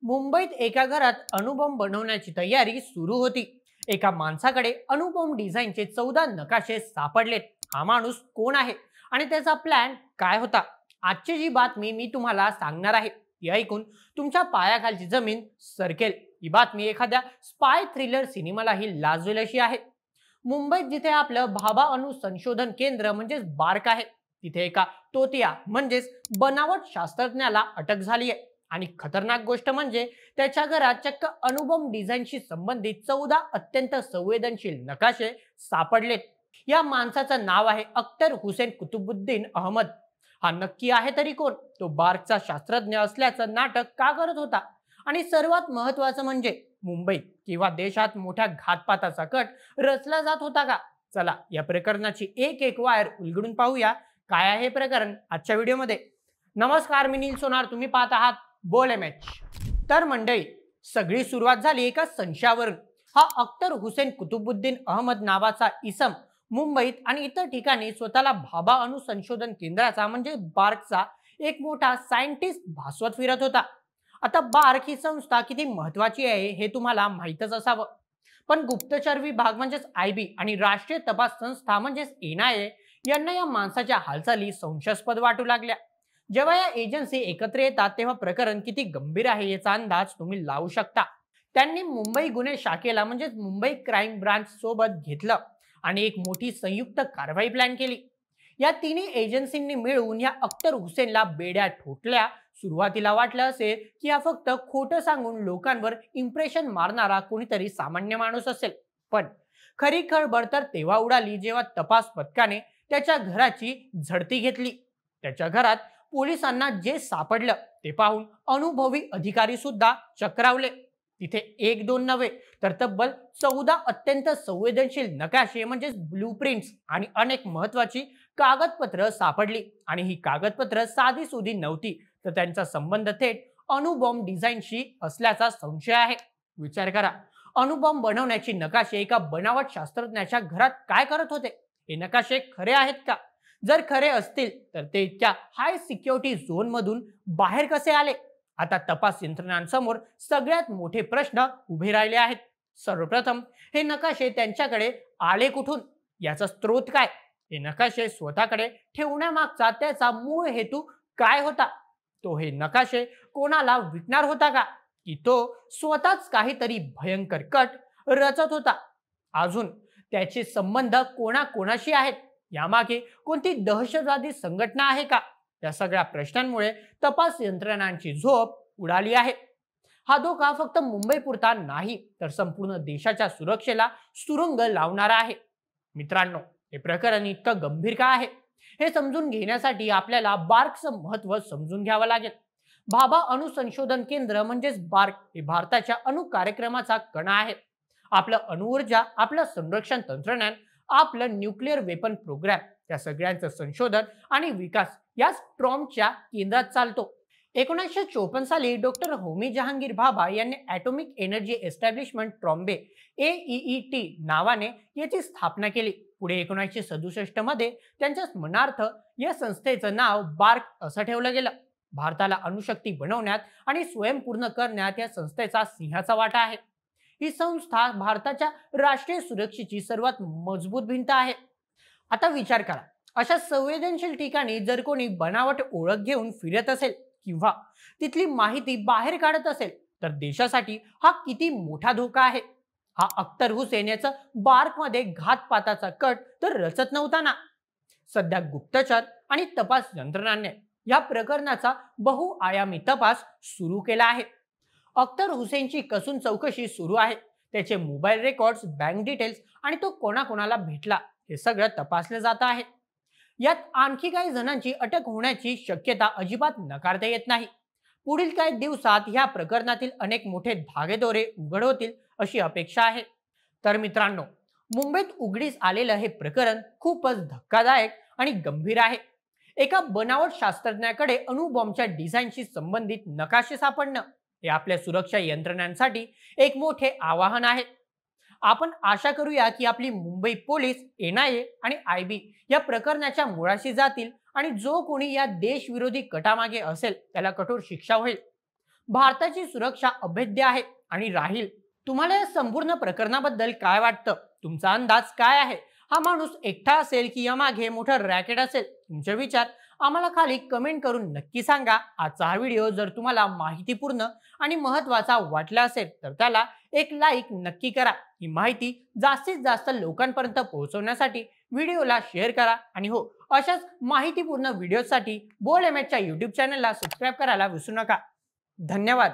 मुंबईत एका घरात अणुबॉम्ब बनवण्याची तयारी सुरू होती। एका माणसाकडे अणुबॉम्ब डिझाईनचे 14 नकाशे सापडलेत। हा माणूस कोण आहे आणि त्याचा प्लॅन काय होता? आजची जी बातमी मी तुम्हाला सांगणार आहे ती ऐकून तुमच्या पायाखालची जमीन सरकेल। ही बातमी एखाद्या स्पाय थ्रिलर सिनेमालाही लाजवेल अशी आहे। मुंबईत जिथे आपलं भाभा अणु संशोधन केंद्र म्हणजेच बार्क आहे, तिथे एका तोतिया म्हणजेच बनावट शास्त्रज्ञाला अटक झाली आहे। आणि खतरनाक गोष्ट म्हणजे त्याच्या घरात चक्क अणुबॉम्ब डिझाईनशी संबंधित 14 अत्यंत संवेदनशील नकाशे सापडलेत। या माणसाचं नाव आहे अख्तर हुसेन कुतुबुद्दीन अहमद। हा नक्की आहे तरी कोण? तो बार्कचा शास्त्रज्ञ असल्याचं नाटक का करत होता? आणि सर्वात महत्वाचं म्हणजे मुंबईत किंवा देशात मोठ्या घातपाताचा कट रचला जात होता का? चला या प्रकरणाची एक एक वायर उलगडून पाहूया। काय आहे हे प्रकरण आजच्या व्हिडिओमध्ये। नमस्कार, मी नील सोनार, तुम्ही पाहत आहात बोल एमएच। तर मंडळी, सगळी सुरुवात झाली एका संशयावरून। हा अख्तर हुसेन कुतुबुद्दीन अहमद नावाचा इसम मुंबईत आणि इतर ठिकाणी स्वतःला भाभा अणु संशोधन केंद्राचा म्हणजे बार्कचा एक मोठा सायंटिस्ट भासवत फिरत होता। आता बार्क ही संस्था किती महत्वाची आहे हे तुम्हाला माहीतच असावं, पण गुप्तचर विभाग म्हणजेच आयबी आणि राष्ट्रीय तपास संस्था म्हणजेच एनआयए यांना या माणसाच्या हालचाली संशयास्पद वाटू लागल्या। जेव्हा या एजन्सी एकत्र येतात तेव्हा प्रकरण किती गंभीर आहे याचा अंदाज तुम्ही लावू शकता। त्यांनी मुंबई गुन्हे शाखेला म्हणजेच मुंबई क्राईम ब्रांच सोबत घेतलं आणि एक मोठी संयुक्त कारवाई प्लॅन केली। या तिन्ही एजन्सींनी मिळून या अख्तर हुसेनला बेड्या ठोकल्या। सुरुवातीला वाटलं असेल की हा फक्त खोटं सांगून लोकांवर इम्प्रेशन मारणारा कोणीतरी सामान्य माणूस असेल, पण खरी खळबळ तर तेव्हा उडाली जेव्हा तपास पथकाने त्याच्या घराची झडती घेतली। त्याच्या घरात पोलिसांना जे सापडलं ते पाहून अनुभवी अधिकारी सुद्धा चक्रावले। तिथे एक दोन नव्हे तर तब्बल 14 अत्यंत संवेदनशील नकाशे म्हणजेच ब्लूप्रिंट्स आणि अनेक महत्वाची कागदपत्र सापडली। आणि ही कागदपत्र साधी सुधी नव्हती, तर त्यांचा संबंध थेट अणुबॉम्ब डिझाईनशी असल्याचा संशय आहे। विचार करा, अणुबॉम्ब बनवण्याची नकाशे एका बनावट शास्त्रज्ञाच्या घरात काय करत होते? हे नकाशे खरे आहेत का? जर खरे असतील तर ते इतक्या हाय सिक्युरिटी झोन मधून बाहेर कसे आले? आता तपास यंत्रणांसमोर सगळ्यात मोठे प्रश्न उभे राहिले आहेत। सर्वप्रथम, हे नकाशे त्यांच्याकडे आले कुठून? याचा स्रोत काय? हे नकाशे स्वतःकडे ठेवण्यामागचा त्याचा मूळ हेतू काय होता? तो हे नकाशे कोणाला विकणार होता का, की तो स्वतःच काहीतरी भयंकर कट रचत होता? अजून त्याचे संबंध कोणाकोणाशी आहेत? यामागे कोणती दहशतवादी संघटना आहे का? या सगळ्या प्रश्नांमुळे तपास यंत्रणांची झोप उडाली आहे। हा धोका फक्त मुंबई पुरता नाही तर संपूर्ण देशाच्या सुरक्षेला सुरुंग लावणारा आहे। मित्रांनो, हे प्रकरण इतकं गंभीर का आहे हे समजून घेण्यासाठी आपल्याला बार्कचं महत्त्व समजून घ्यावं लागेल। भाभा अणु संशोधन केंद्र म्हणजेच बार्क हे भारताच्या अणु कार्यक्रमाचा कणा आहे। आपलं अणुऊर्जा, आपलं संरक्षण तंत्रज्ञान, आपलं न्यूक्लिअर वेपन प्रोग्राम या सगळ्यांचं संशोधन आणि विकास या स्ट्रॉमच्या केंद्रात चालतो। 1954 साली डॉक्टर होमी जहांगीर भाभा यांनी atomic energy establishment Trombay AEET नावाने याची स्थापना केली। पुढे 1967 मध्ये त्यांच्या स्मरणार्थ या संस्थेचं नाव बार्क असं ठेवलं गेलं। भारताला अणुशक्ती बनवण्यात आणि स्वयंपूर्ण करण्यात या संस्थेचा सिंहाचा वाटा आहे। ही संस्था भारताच्या राष्ट्रीय सुरक्षेची सर्वात मजबूत भिंत आहे। आता विचार करा, अशा संवेदनशील ठिकाणी जर कोणी बनावट ओळख घेऊन फिरत असेल किंवा तिथली माहिती बाहेर काढत असेल तर देशासाठी हा किती मोठा धोका आहे। हा अख्तर हुसेन याचं बार्कमध्ये घातपाताचा कट तर रचत नव्हता ना? सध्या गुप्तचर आणि तपास यंत्रणांनी या प्रकरणाचा बहुआयामी तपास सुरू केला आहे। अख्तर हुसेनची कसून चौकशी सुरू आहे। त्याचे मोबाईल रेकॉर्ड्स, बँक डिटेल्स आणि तो कोणाकोणाला भेटला हे सगळं तपासले जात आहे। यात आणखी काही जणांची अटक होण्याची शक्यता अजिबात नकारता येत नाही। पुढील काही दिवसात या प्रकरणातील अनेक मोठे धागेदोरे उघड होतील अशी अपेक्षा आहे। तर मित्रांनो, मुंबईत उघडीस आलेलं हे प्रकरण खूपच धक्कादायक आणि गंभीर आहे। एका बनावट शास्त्रज्ञाकडे अणुबॉम्बच्या डिझाईनशी संबंधित नकाशे सापडणं हे आपल्या सुरक्षा यंत्रणांसाठी एक मोठे आवाहन आहे। आपण आशा करूया की आपली मुंबई पोलीस, एनआयए आणि आयबी या प्रकरणाच्या मुळाशी जातील आणि जो कोणी या देशविरोधी कटामागे असेल त्याला कठोर शिक्षा होईल। भारताची सुरक्षा अभेद्य आहे आणि राहील. तुम्हाला या संपूर्ण प्रकरणाबद्दल काय वाटतं? तुमचा अंदाज काय आहे? हा माणूस एकटा असेल की यामागे मोठं रॅकेट असेल? तुमचे विचार आम्हाला खाली कमेंट करून नक्की सांगा. आजचा हा व्हिडिओ जर तुम्हाला माहितीपूर्ण आणि महत्त्वाचा वाटला असेल तर त्याला एक लाईक नक्की करा. ही माहिती जास्तीत जास्त लोकांपर्यंत पोहोचवण्यासाठी व्हिडिओला शेअर करा आणि हो, अशाच माहितीपूर्ण व्हिडिओसाठी बोल्ड एमएचच्या यूट्यूब चॅनलला सबस्क्राईब करायला विसरू नका. धन्यवाद.